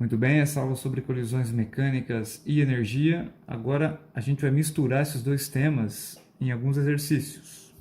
Muito bem, essa aula sobre colisões mecânicas e energia. Agora a gente vai misturar esses dois temas em alguns exercícios.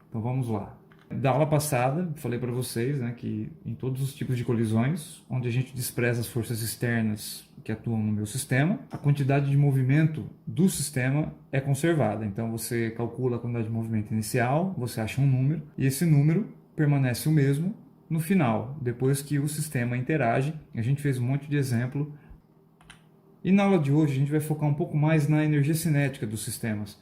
Então vamos lá. Da aula passada, falei para vocês, que em todos os tipos de colisões, onde a gente despreza as forças externas que atuam no meu sistema, a quantidade de movimento do sistema é conservada. Então você calcula a quantidade de movimento inicial, você acha um número, e esse número permanece o mesmo no final, depois que o sistema interage. A gente fez um monte de exemplo. E na aula de hoje a gente vai focar um pouco mais na energia cinética dos sistemas.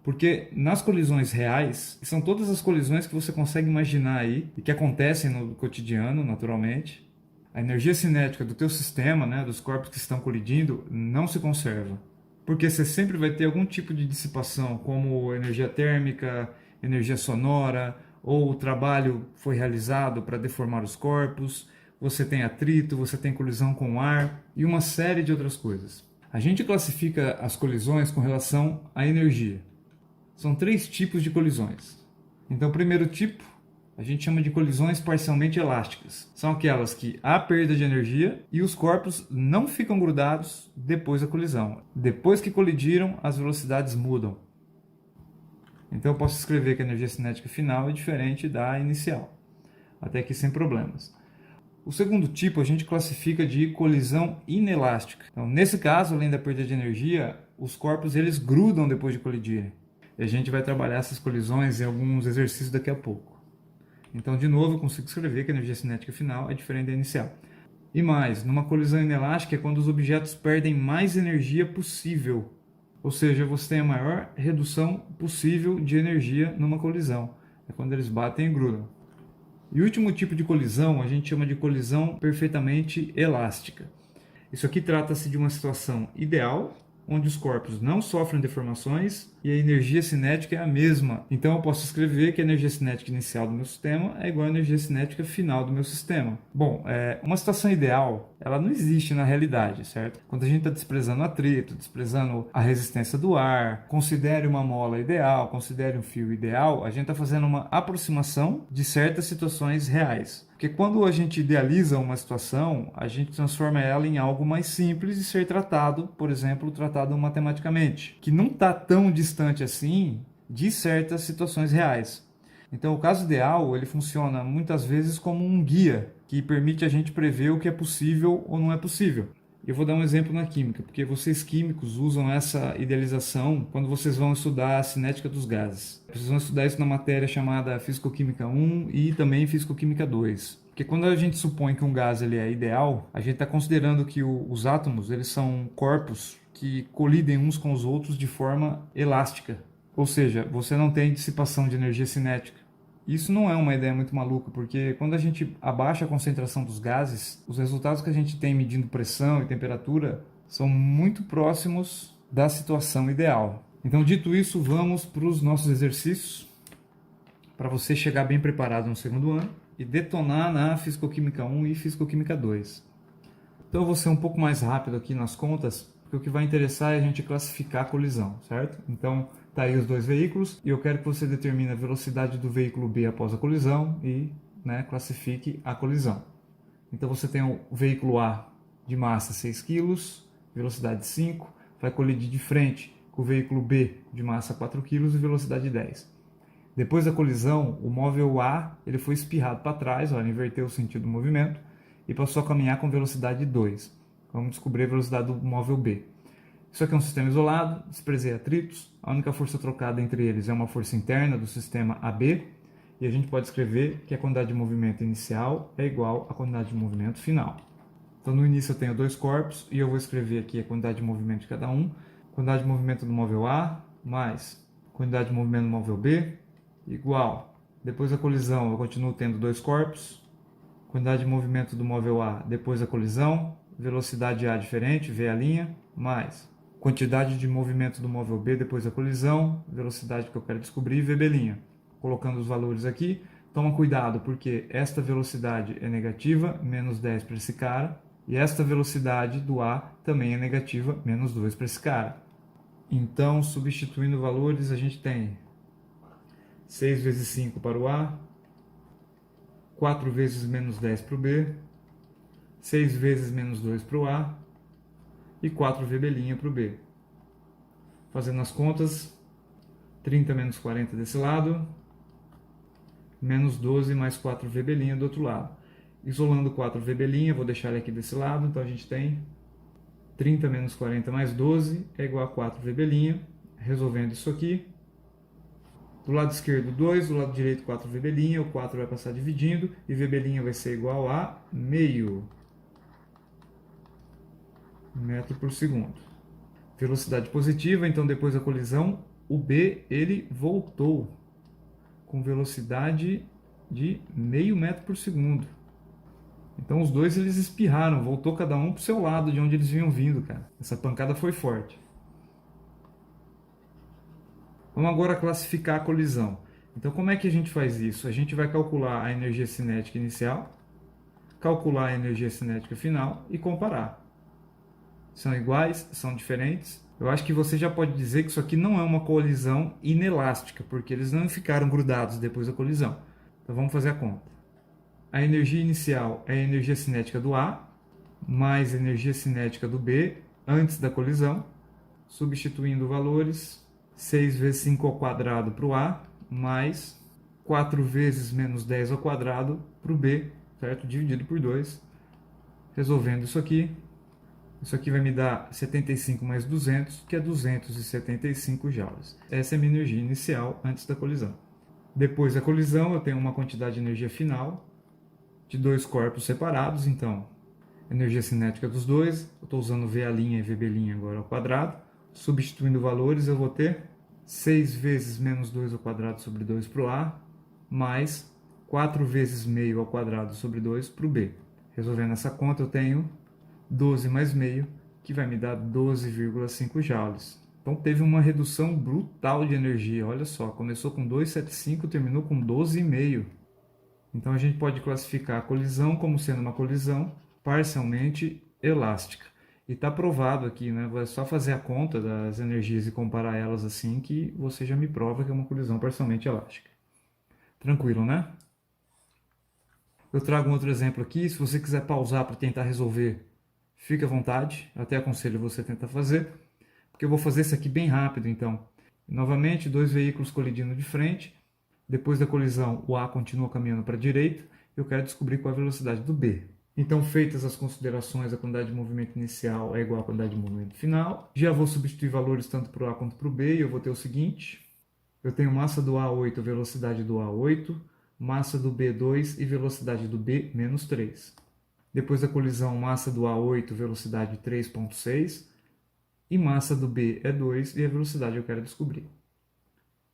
Porque nas colisões reais, são todas as colisões que você consegue imaginar aí e que acontecem no cotidiano, naturalmente, a energia cinética do teu sistema, dos corpos que estão colidindo, não se conserva. Porque você sempre vai ter algum tipo de dissipação, como energia térmica, energia sonora, ou o trabalho foi realizado para deformar os corpos, você tem atrito, você tem colisão com o ar e uma série de outras coisas. A gente classifica as colisões com relação à energia. São 3 tipos de colisões. Então, o primeiro tipo, a gente chama de colisões parcialmente elásticas. São aquelas que há perda de energia e os corpos não ficam grudados depois da colisão. Depois que colidiram, as velocidades mudam. Então, eu posso escrever que a energia cinética final é diferente da inicial. Até aqui sem problemas. O segundo tipo a gente classifica de colisão inelástica. Então, nesse caso, além da perda de energia, os corpos eles grudam depois de colidirem. E a gente vai trabalhar essas colisões em alguns exercícios daqui a pouco. Então, de novo, eu consigo escrever que a energia cinética final é diferente da inicial. E mais, numa colisão inelástica é quando os objetos perdem mais energia possível. Ou seja, você tem a maior redução possível de energia numa colisão. É quando eles batem e grudam. E o último tipo de colisão a gente chama de colisão perfeitamente elástica. Isso aqui trata-se de uma situação ideal, onde os corpos não sofrem deformações e a energia cinética é a mesma. Então eu posso escrever que a energia cinética inicial do meu sistema é igual à energia cinética final do meu sistema. Bom, uma situação ideal, ela não existe na realidade, certo? Quando a gente está desprezando atrito, desprezando a resistência do ar, considere uma mola ideal, considere um fio ideal, a gente está fazendo uma aproximação de certas situações reais. Porque quando a gente idealiza uma situação, a gente transforma ela em algo mais simples de ser tratado, por exemplo, tratado matematicamente, que não está tão distante assim de certas situações reais. Então, o caso ideal, ele funciona muitas vezes como um guia que permite a gente prever o que é possível ou não é possível. Eu vou dar um exemplo na química, porque vocês químicos usam essa idealização quando vocês vão estudar a cinética dos gases. Vocês vão estudar isso na matéria chamada Físico-Química 1 e também Físico-Química 2. Porque quando a gente supõe que um gás ele é ideal, a gente está considerando que os átomos eles são corpos que colidem uns com os outros de forma elástica. Ou seja, você não tem dissipação de energia cinética. Isso não é uma ideia muito maluca, porque quando a gente abaixa a concentração dos gases, os resultados que a gente tem medindo pressão e temperatura são muito próximos da situação ideal. Então, dito isso, vamos para os nossos exercícios, para você chegar bem preparado no segundo ano e detonar na Físico-Química 1 e Físico-Química 2. Então, eu vou ser um pouco mais rápido aqui nas contas, porque o que vai interessar é a gente classificar a colisão, certo? Então, tá aí os dois veículos e eu quero que você determine a velocidade do veículo B após a colisão e classifique a colisão. Então você tem o veículo A de massa 6 kg, velocidade 5, vai colidir de frente com o veículo B de massa 4 kg e velocidade 10. Depois da colisão, o móvel A ele foi espirrado para trás, inverteu o sentido do movimento e passou a caminhar com velocidade 2. Vamos descobrir a velocidade do móvel B. Isso aqui é um sistema isolado, desprezei atritos, a única força trocada entre eles é uma força interna do sistema AB, e a gente pode escrever que a quantidade de movimento inicial é igual à quantidade de movimento final. Então no início eu tenho 2 corpos, e eu vou escrever aqui a quantidade de movimento de cada um, quantidade de movimento do móvel A, mais quantidade de movimento do móvel B, igual. Depois da colisão eu continuo tendo 2 corpos, quantidade de movimento do móvel A depois da colisão, velocidade A diferente, V a linha, mais quantidade de movimento do móvel B depois da colisão, velocidade que eu quero descobrir, VB'. Colocando os valores aqui, toma cuidado porque esta velocidade é negativa, menos 10 para esse cara, e esta velocidade do A também é negativa, menos 2 para esse cara. Então, substituindo valores, a gente tem 6 vezes 5 para o A, 4 vezes menos 10 para o B, 6 vezes menos 2 para o A e 4V' para o B. Fazendo as contas, 30 menos 40 desse lado, menos 12 mais 4V' do outro lado. Isolando 4V', vou deixar ele aqui desse lado, então a gente tem 30 menos 40 mais 12 é igual a 4V'. Resolvendo isso aqui, do lado esquerdo 2, do lado direito 4V', o 4 vai passar dividindo e V' vai ser igual a meio metro por segundo. Velocidade positiva, então depois da colisão, o B ele voltou com velocidade de meio metro por segundo. Então os dois eles espirraram, voltou cada um para o seu lado de onde eles vinham vindo, cara. Essa pancada foi forte. Vamos agora classificar a colisão. Então como é que a gente faz isso? A gente vai calcular a energia cinética inicial, calcular a energia cinética final e comparar. São iguais? São diferentes? Eu acho que você já pode dizer que isso aqui não é uma colisão inelástica, porque eles não ficaram grudados depois da colisão. Então vamos fazer a conta. A energia inicial é a energia cinética do A, mais a energia cinética do B antes da colisão, substituindo valores, 6 vezes 5 ao quadrado para o A, mais 4 vezes menos 10 ao quadrado para o B, certo? Dividido por 2. Resolvendo isso aqui vai me dar 75 mais 200, que é 275 joules. Essa é a minha energia inicial antes da colisão. Depois da colisão, eu tenho uma quantidade de energia final de dois corpos separados, então, energia cinética dos dois, eu estou usando VA' e VB' agora ao quadrado, substituindo valores, eu vou ter 6 vezes menos 2 ao quadrado sobre 2 para o A, mais 4 vezes meio ao quadrado sobre 2 para o B. Resolvendo essa conta, eu tenho 12 mais meio, que vai me dar 12,5 joules. Então teve uma redução brutal de energia, olha só, começou com 2,75, terminou com 12,5. Então a gente pode classificar a colisão como sendo uma colisão parcialmente elástica. E está provado aqui, né? É só fazer a conta das energias e comparar elas assim que você já me prova que é uma colisão parcialmente elástica. Tranquilo, né? Eu trago um outro exemplo aqui, se você quiser pausar para tentar resolver, fique à vontade, eu até aconselho você tentar fazer, porque eu vou fazer isso aqui bem rápido, então. Novamente, dois veículos colidindo de frente, depois da colisão o A continua caminhando para a direita, eu quero descobrir qual é a velocidade do B. Então, feitas as considerações, a quantidade de movimento inicial é igual à quantidade de movimento final. Já vou substituir valores tanto para o A quanto para o B, e eu vou ter o seguinte, eu tenho massa do A 8, velocidade do A 8, massa do B 2 e velocidade do B menos 3. Depois da colisão, massa do A 8, velocidade 3,6, e massa do B é 2 e a velocidade eu quero descobrir.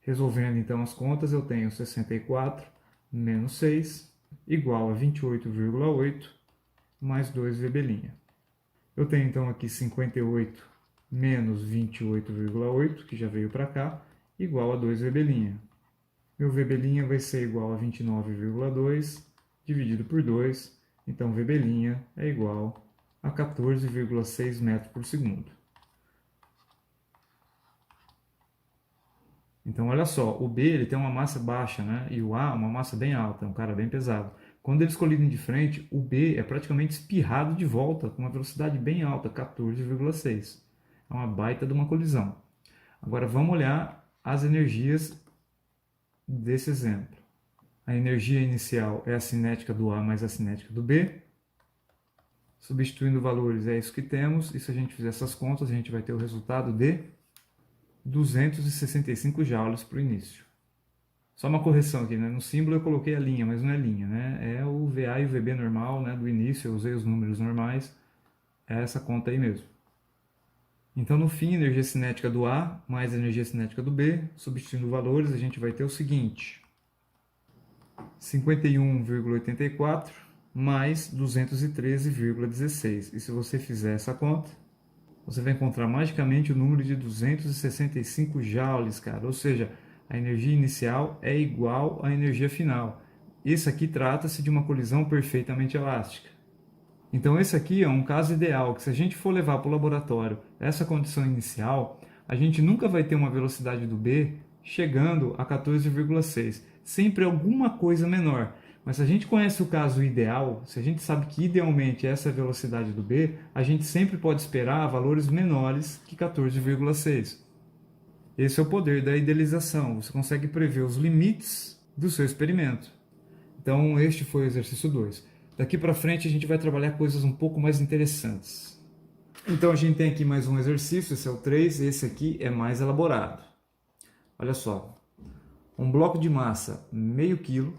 Resolvendo então as contas, eu tenho 64 menos 6 igual a 28,8 mais 2 VB'. Eu tenho então aqui 58 menos 28,8, que já veio para cá, igual a 2 VB'. Meu VB' vai ser igual a 29,2 dividido por 2, então VB' é igual a 14,6 metros por segundo. Então, olha só, o B ele tem uma massa baixa, né? E o A uma massa bem alta, é um cara bem pesado. Quando eles colidem de frente, o B é praticamente espirrado de volta, com uma velocidade bem alta, 14,6. É uma baita de uma colisão. Agora, vamos olhar as energias desse exemplo. A energia inicial é a cinética do A mais a cinética do B. Substituindo valores, é isso que temos. E se a gente fizer essas contas, a gente vai ter o resultado de 265 joules para o início. Só uma correção aqui, né? No símbolo eu coloquei a linha, mas não é linha, né? É o VA e o VB normal, né? Do início eu usei os números normais. É essa conta aí mesmo. Então, no fim, energia cinética do A mais energia cinética do B, substituindo valores, a gente vai ter o seguinte: 51,84 mais 213,16. E se você fizer essa conta, você vai encontrar magicamente o número de 265 joules, cara. Ou seja, a energia inicial é igual à energia final. Isso aqui trata-se de uma colisão perfeitamente elástica. Então esse aqui é um caso ideal, que se a gente for levar para o laboratório essa condição inicial, a gente nunca vai ter uma velocidade do B chegando a 14,6. Sempre alguma coisa menor. Mas se a gente conhece o caso ideal, se a gente sabe que idealmente essa é a velocidade do B, a gente sempre pode esperar valores menores que 14,6. Esse é o poder da idealização. Você consegue prever os limites do seu experimento. Então, este foi o exercício 2. Daqui para frente, a gente vai trabalhar coisas um pouco mais interessantes. Então, a gente tem aqui mais um exercício, esse é o 3, esse aqui é mais elaborado. Olha só, um bloco de massa meio quilo,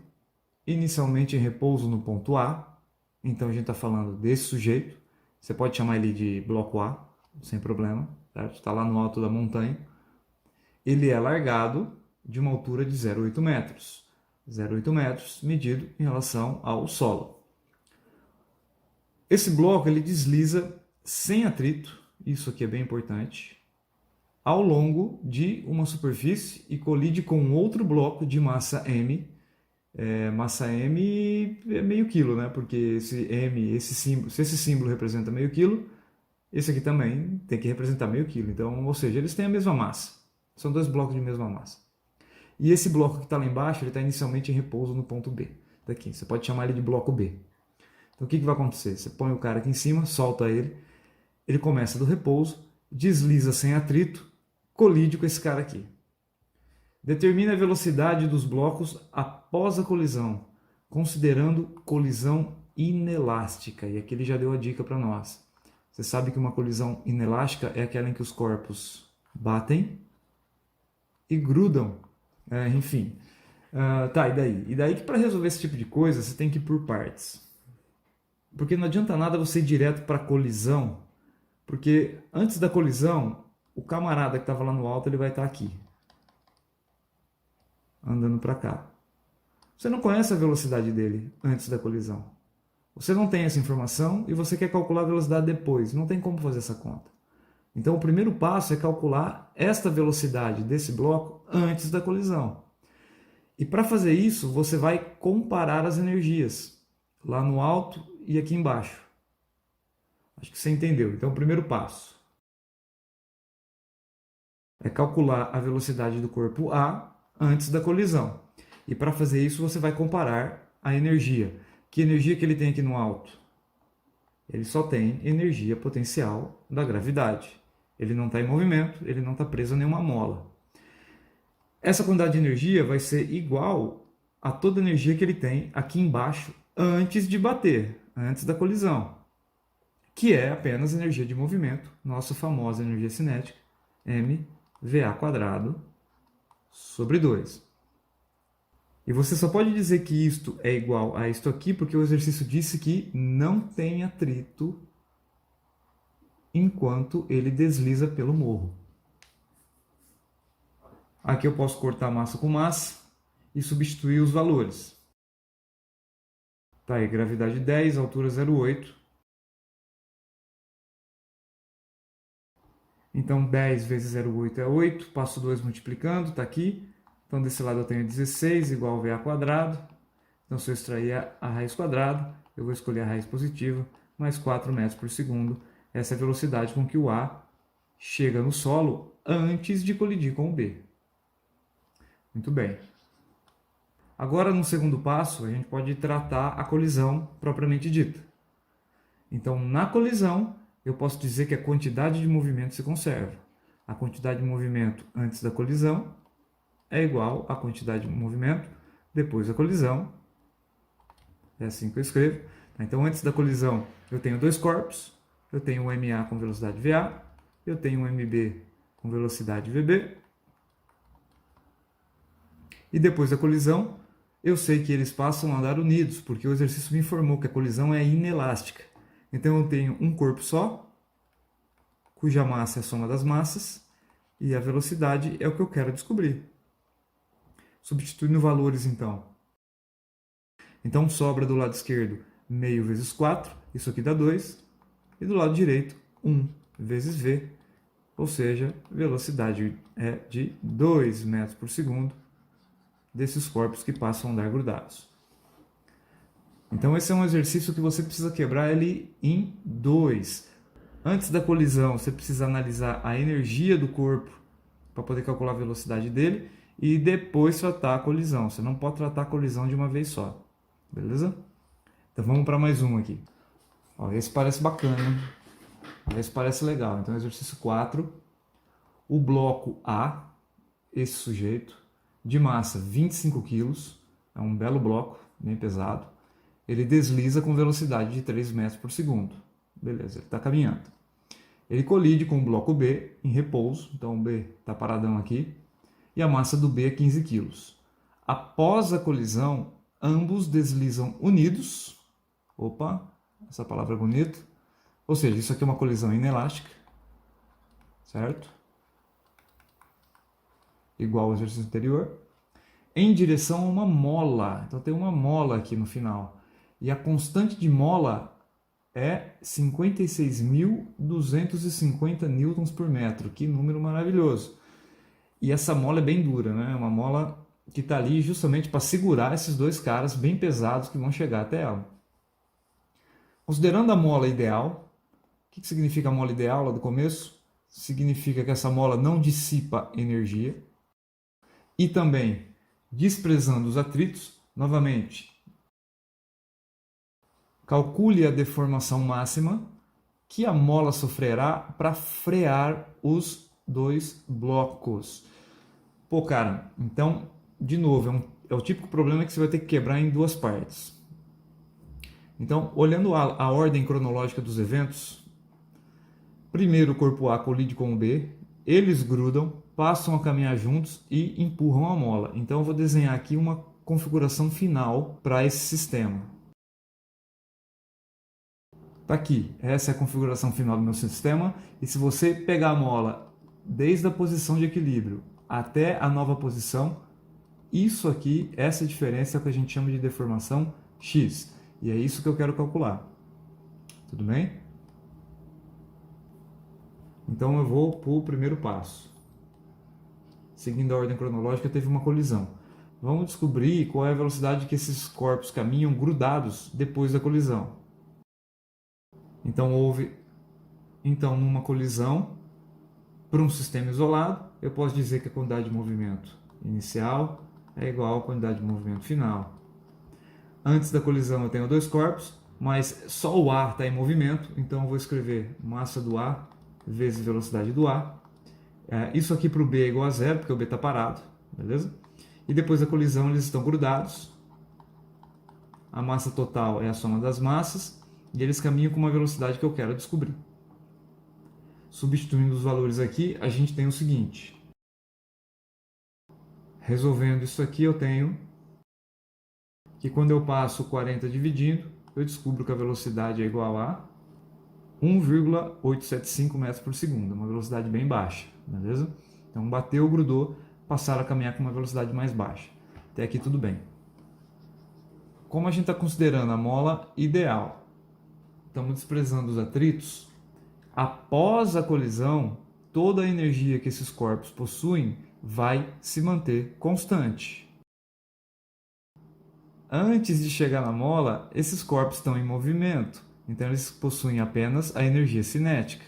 inicialmente em repouso no ponto A. Então, a gente está falando desse sujeito. Você pode chamar ele de bloco A, sem problema, certo? Está lá no alto da montanha. Ele é largado de uma altura de 0,8 metros. 0,8 metros medido em relação ao solo. Esse bloco ele desliza sem atrito, isso aqui é bem importante, ao longo de uma superfície e colide com outro bloco de massa M. Massa M é meio quilo, né? Porque esse M, esse símbolo, se esse símbolo representa meio quilo, esse aqui também tem que representar meio quilo. Então, ou seja, eles têm a mesma massa. São dois blocos de mesma massa. E esse bloco que está lá embaixo, ele está inicialmente em repouso no ponto B. Daqui, você pode chamar ele de bloco B. Então, o que vai acontecer? Você põe o cara aqui em cima, solta ele, ele começa do repouso, desliza sem atrito, colide com esse cara aqui. Determina a velocidade dos blocos após a colisão, considerando colisão inelástica. E aqui ele já deu a dica para nós. Você sabe que uma colisão inelástica é aquela em que os corpos batem e grudam. Enfim. Tá, e daí? E daí que para resolver esse tipo de coisa, você tem que ir por partes. Porque não adianta nada você ir direto para a colisão, porque antes da colisão, o camarada que estava lá no alto, ele vai estar aqui, andando para cá. Você não conhece a velocidade dele antes da colisão. Você não tem essa informação e você quer calcular a velocidade depois. Não tem como fazer essa conta. Então, o primeiro passo é calcular esta velocidade desse bloco antes da colisão. E para fazer isso, você vai comparar as energias, lá no alto e aqui embaixo. Acho que você entendeu. Então, o primeiro passo é calcular a velocidade do corpo A antes da colisão. E para fazer isso, você vai comparar a energia. Que energia que ele tem aqui no alto? Ele só tem energia potencial da gravidade. Ele não está em movimento, ele não está preso a nenhuma mola. Essa quantidade de energia vai ser igual a toda a energia que ele tem aqui embaixo antes de bater, antes da colisão, que é apenas energia de movimento, nossa famosa energia cinética, mVA² sobre 2. E você só pode dizer que isto é igual a isto aqui porque o exercício disse que não tem atrito enquanto ele desliza pelo morro. Aqui eu posso cortar massa com massa e substituir os valores. Tá aí, gravidade 10, altura 0,8. Então 10 vezes 0,8 é 8, passo 2 multiplicando, está aqui. Então desse lado eu tenho 16 igual a VA². Então se eu extrair a raiz quadrada, eu vou escolher a raiz positiva, mais 4 metros por segundo. Essa é a velocidade com que o A chega no solo antes de colidir com o B. Muito bem. Agora, no segundo passo, a gente pode tratar a colisão propriamente dita. Então, na colisão, eu posso dizer que a quantidade de movimento se conserva. A quantidade de movimento antes da colisão é igual à quantidade de movimento depois da colisão. É assim que eu escrevo. Então, antes da colisão, eu tenho dois corpos. Eu tenho um MA com velocidade VA, eu tenho um MB com velocidade VB. E depois da colisão, eu sei que eles passam a andar unidos, porque o exercício me informou que a colisão é inelástica. Então eu tenho um corpo só, cuja massa é a soma das massas, e a velocidade é o que eu quero descobrir. Substituindo valores, então. Então sobra do lado esquerdo meio vezes 4, isso aqui dá 2. E do lado direito, 1 vezes v, ou seja, velocidade é de 2 metros por segundo desses corpos que passam a andar grudados. Então esse é um exercício que você precisa quebrar ele em 2. Antes da colisão, você precisa analisar a energia do corpo para poder calcular a velocidade dele e depois tratar a colisão. Você não pode tratar a colisão de uma vez só. beleza? Então vamos para mais um aqui. Ó, esse parece bacana, esse parece legal. Então exercício 4, o bloco A, esse sujeito, de massa 25 quilos, é um belo bloco, bem pesado. Ele desliza com velocidade de 3 metros por segundo. Beleza, ele está caminhando. Ele colide com o bloco B em repouso, então o B está paradão aqui, e a massa do B é 15 quilos. Após a colisão, ambos deslizam unidos. Opa, essa palavra é bonita. Ou seja, isso aqui é uma colisão inelástica, certo? Igual ao exercício anterior. Em direção a uma mola. Então tem uma mola aqui no final. E a constante de mola é 56.250 newtons por metro. Que número maravilhoso. E essa mola é bem dura, né? Uma mola que está ali justamente para segurar esses dois caras bem pesados que vão chegar até ela. Considerando a mola ideal, o que significa a mola ideal lá do começo? Significa que essa mola não dissipa energia. E também, desprezando os atritos, novamente, calcule a deformação máxima que a mola sofrerá para frear os dois blocos. Pô, cara, então, de novo, é o típico problema que você vai ter que quebrar em duas partes. Então, olhando a ordem cronológica dos eventos, primeiro o corpo A colide com o B, eles grudam, passam a caminhar juntos e empurram a mola. Então eu vou desenhar aqui uma configuração final para esse sistema. Tá aqui, essa é a configuração final do meu sistema, e se você pegar a mola desde a posição de equilíbrio até a nova posição, isso aqui, essa diferença é o que a gente chama de deformação X, e é isso que eu quero calcular. Tudo bem? Então eu vou para o primeiro passo. Seguindo a ordem cronológica, teve uma colisão. Vamos descobrir qual é a velocidade que esses corpos caminham grudados depois da colisão. Então numa colisão, para um sistema isolado, eu posso dizer que a quantidade de movimento inicial é igual à quantidade de movimento final. Antes da colisão eu tenho dois corpos, mas só o A está em movimento, então eu vou escrever massa do A vezes velocidade do A. Isso aqui para o B é igual a zero, porque o B está parado, beleza? E depois da colisão eles estão grudados. A massa total é a soma das massas e eles caminham com uma velocidade que eu quero descobrir. Substituindo os valores aqui, a gente tem o seguinte. Resolvendo isso aqui, eu tenho que quando eu passo 40 dividindo, eu descubro que a velocidade é igual a 1,875 metros por segundo, uma velocidade bem baixa, beleza? Então bateu, grudou, passaram a caminhar com uma velocidade mais baixa. Até aqui tudo bem. Como a gente está considerando a mola ideal, estamos desprezando os atritos, após a colisão, toda a energia que esses corpos possuem vai se manter constante. Antes de chegar na mola, esses corpos estão em movimento, então eles possuem apenas a energia cinética.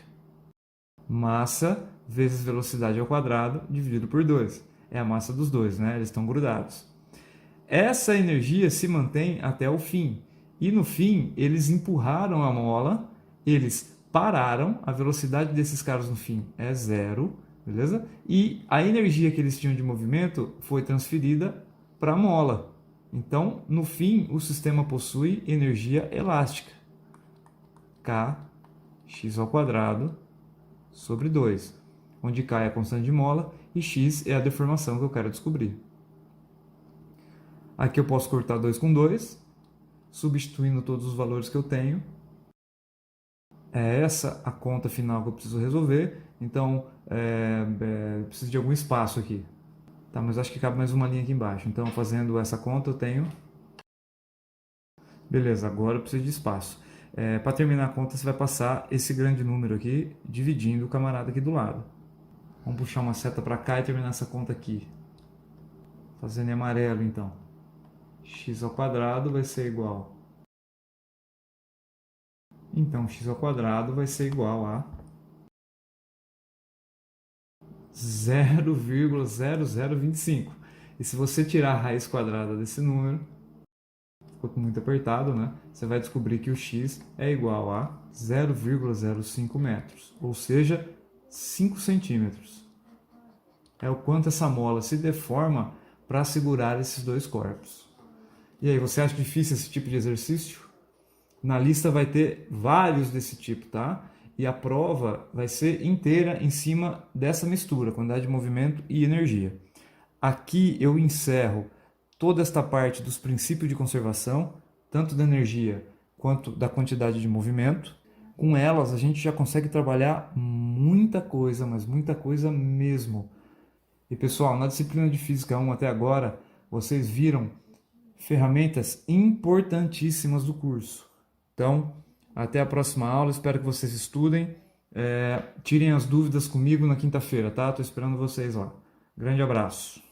Massa vezes velocidade ao quadrado dividido por 2. É a massa dos dois, né? Eles estão grudados. Essa energia se mantém até o fim. E no fim, eles empurraram a mola, eles pararam, a velocidade desses caras no fim é zero, beleza? E a energia que eles tinham de movimento foi transferida para a mola. Então, no fim, o sistema possui energia elástica. K, x ao quadrado, sobre 2, onde K é a constante de mola e x é a deformação que eu quero descobrir. Aqui eu posso cortar 2 com 2, substituindo todos os valores que eu tenho. É essa a conta final que eu preciso resolver, então eu preciso de algum espaço aqui. Tá, mas acho que cabe mais uma linha aqui embaixo. Então, fazendo essa conta, eu tenho... Beleza, agora eu preciso de espaço. Para terminar a conta, você vai passar esse grande número aqui, dividindo o camarada aqui do lado. Vamos puxar uma seta para cá e terminar essa conta aqui. Fazendo em amarelo, então. X ao quadrado vai ser igual. Então, x ao quadrado vai ser igual a 0,0025. E se você tirar a raiz quadrada desse número, ficou muito apertado, né? Você vai descobrir que o x é igual a 0,05 metros, ou seja, 5 centímetros. É o quanto essa mola se deforma para segurar esses dois corpos. E aí, você acha difícil esse tipo de exercício? Na lista vai ter vários desse tipo, tá? E a prova vai ser inteira em cima dessa mistura, quantidade de movimento e energia. Aqui eu encerro toda esta parte dos princípios de conservação, tanto da energia quanto da quantidade de movimento. Com elas a gente já consegue trabalhar muita coisa, mas muita coisa mesmo. E pessoal, na disciplina de Física 1 até agora, vocês viram ferramentas importantíssimas do curso. Então, até a próxima aula, espero que vocês estudem. Tirem as dúvidas comigo na quinta-feira, tá? Estou esperando vocês lá. Grande abraço.